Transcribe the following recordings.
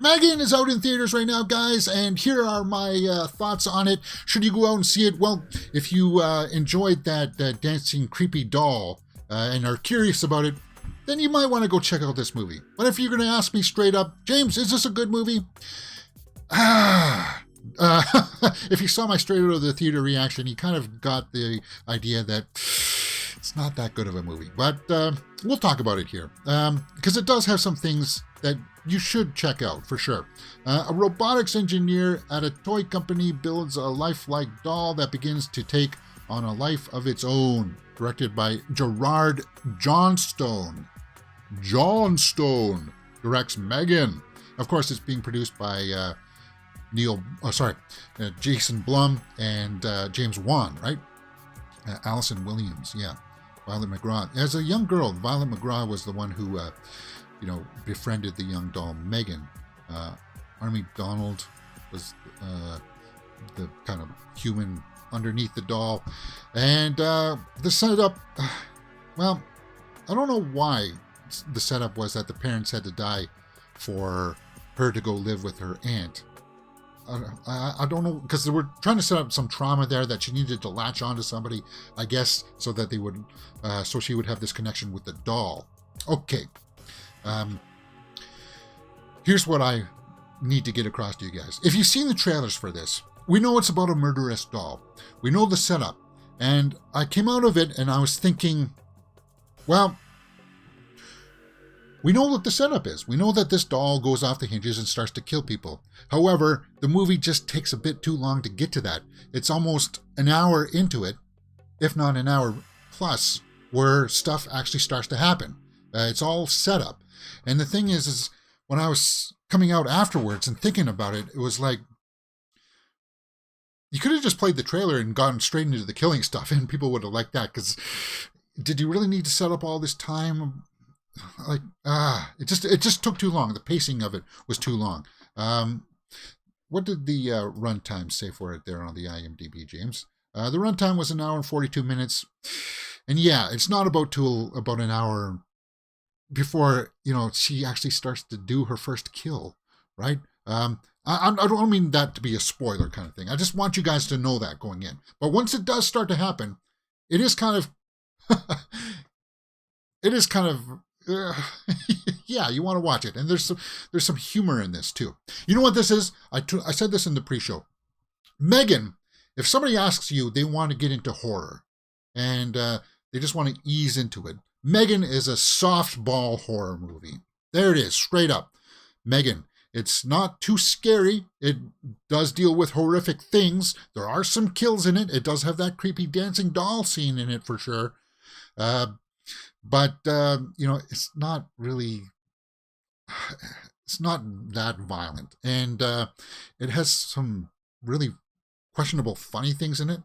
M3GAN is out in theaters right now, guys, and here are my thoughts on it. Should you go out and see it? Well, if you enjoyed that dancing creepy doll and are curious about it, then you might want to go check out this movie. But if you're going to ask me straight up, James, is this a good movie? Uh, if you saw my straight out of the theater reaction, you kind of got the idea that it's not that good of a movie. But we'll talk about it here because it does have some things that you should check out for sure. A robotics engineer at a toy company builds a lifelike doll that begins to take on a life of its own. Directed by Gerard Johnstone. Johnstone directs M3GAN. Of course, it's being produced by Jason Blum and James Wan, right? Allison Williams, yeah. Violet McGraw. As a young girl, Violet McGraw was the one who, befriended the young doll M3GAN. Army Donald was the kind of human underneath the doll. And the setup, well, I don't know why the setup was that the parents had to die for her to go live with her aunt. I don't know, because they were trying to set up some trauma there that she needed to latch onto somebody, I guess, so that they would, so she would have this connection with the doll. Okay. Here's what I need to get across to you guys. If you've seen the trailers for this, we know it's about a murderous doll. We know the setup. And I came out of it and I was thinking, well, we know what the setup is. We know that this doll goes off the hinges and starts to kill people. However, the movie just takes a bit too long to get to that. It's almost an hour into it, if not an hour plus, where stuff actually starts to happen. It's all set up. And the thing is when I was coming out afterwards and thinking about it, it was like, you could have just played the trailer and gone straight into the killing stuff and people would have liked that, because did you really need to set up all this time? Like, it just took too long. The pacing of it was too long. What did the runtime say for it there on the IMDb, James? The runtime was 1 hour and 42 minutes. And yeah, it's not about an hour before, she actually starts to do her first kill, right? I don't mean that to be a spoiler kind of thing. I just want you guys to know that going in. But once it does start to happen, it is kind of, yeah, you want to watch it. And there's some humor in this too. You know what this is? I said this in the pre-show. M3GAN, if somebody asks you, they want to get into horror and they just want to ease into it. M3GAN is a softball horror movie. There it is, straight up. M3GAN. It's not too scary. It does deal with horrific things. There are some kills in it. It does have that creepy dancing doll scene in it for sure. But it's not really, it's not that violent. And it has some really questionable funny things in it.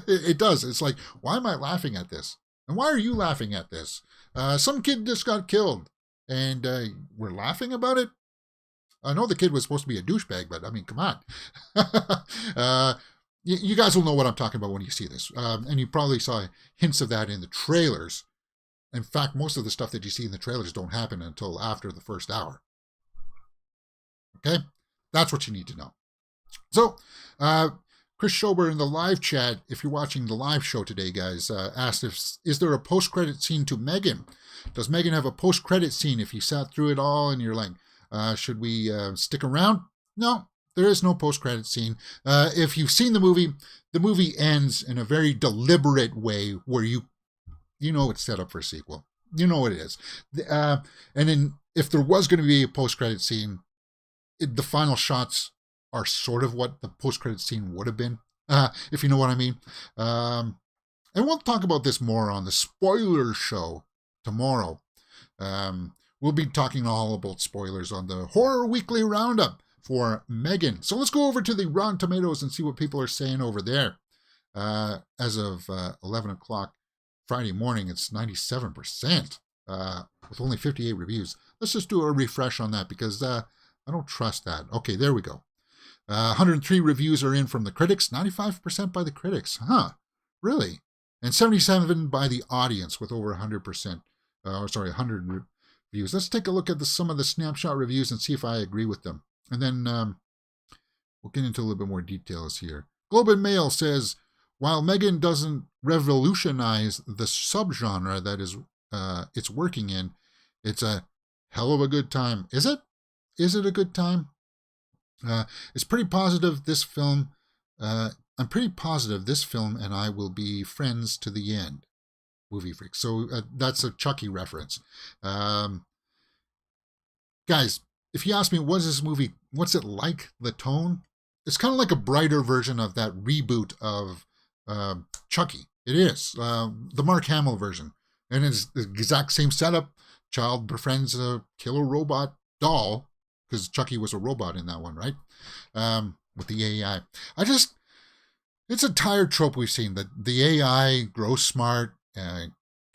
It does. It's like, why am I laughing at this? And why are you laughing at this? Some kid just got killed and we're laughing about it. I know the kid was supposed to be a douchebag, but I mean, come on. You guys will know what I'm talking about when you see this. And you probably saw hints of that in the trailers. In fact, most of the stuff that you see in the trailers don't happen until after the first hour. Okay? That's what you need to know. So, Chris Schober in the live chat, if you're watching the live show today, guys, asked is there a post-credit scene to M3GAN? Does M3GAN have a post-credit scene if you sat through it all and you're like, should we stick around? No, there is no post-credit scene. If you've seen the movie ends in a very deliberate way where you know it's set up for a sequel. You know what it is. And then if there was going to be a post-credit scene, the final shots are sort of what the post-credit scene would have been, if you know what I mean. And we'll talk about this more on the spoiler show tomorrow. We'll be talking all about spoilers on the Horror Weekly Roundup for M3GAN. So let's go over to the Rotten Tomatoes and see what people are saying over there. As of 11 o'clock Friday morning, it's 97% with only 58 reviews. Let's just do a refresh on that because I don't trust that. Okay, there we go. 103 reviews are in from the critics, 95% by the critics. Huh, really? And 77 by the audience with over 100%. 100 reviews. Let's take a look at some of the snapshot reviews and see if I agree with them. And then we'll get into a little bit more details here. Globe and Mail says, while M3GAN doesn't revolutionize the subgenre that is it's working in, it's a hell of a good time. Is it? Is it a good time? It's pretty positive, this film. I'm pretty positive this film and I will be friends to the end. Movie Freak. So that's a Chucky reference. Guys, if you ask me, what is this movie? What's it like? The tone? It's kind of like a brighter version of that reboot of Chucky. It is. The Mark Hamill version. And it's the exact same setup. Child befriends a killer robot doll, because Chucky was a robot in that one, right? With the AI. It's a tired trope we've seen, that the AI grows smart,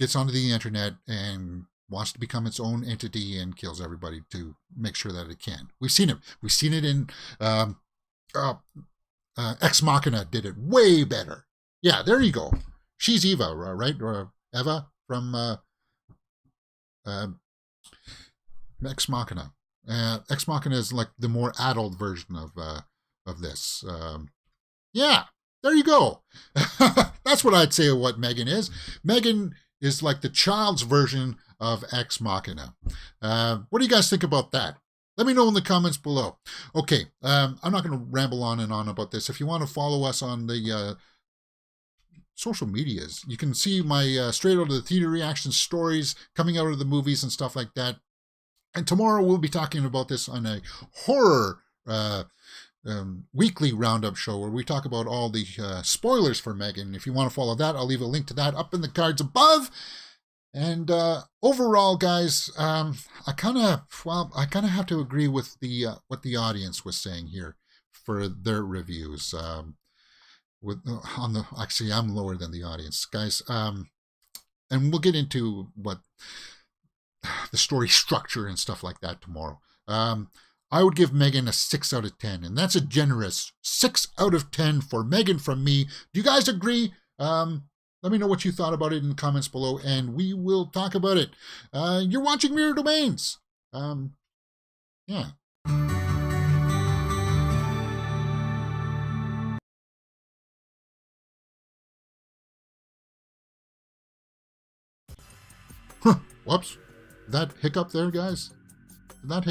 gets onto the internet, and wants to become its own entity and kills everybody to make sure that it can. We've seen it. We've seen it in Ex Machina did it way better. Yeah, there you go. She's Eva, right? Or Eva from Ex Machina. Ex Machina is like the more adult version of this. Yeah, there you go. That's what I'd say of what M3GAN is. M3GAN is like the child's version of Ex Machina. What do you guys think about that? Let me know in the comments below. Okay, I'm not going to ramble on and on about this. If you want to follow us on the social medias, you can see my straight out of the theater reaction stories coming out of the movies and stuff like that. And tomorrow we'll be talking about this on a horror weekly roundup show where we talk about all the spoilers for M3GAN. If you want to follow that, I'll leave a link to that up in the cards above. And overall, guys, I kind of have to agree with the what the audience was saying here for their reviews. Actually, I'm lower than the audience, guys. And we'll get into what the story structure and stuff like that tomorrow. I would give M3GAN a 6 out of 10, and that's a generous 6 out of 10 for M3GAN from me. Do you guys agree? Let me know what you thought about it in the comments below, and we will talk about it. You're watching Mirror Domains. Yeah. Whoops. That hiccup there, guys? That hiccup.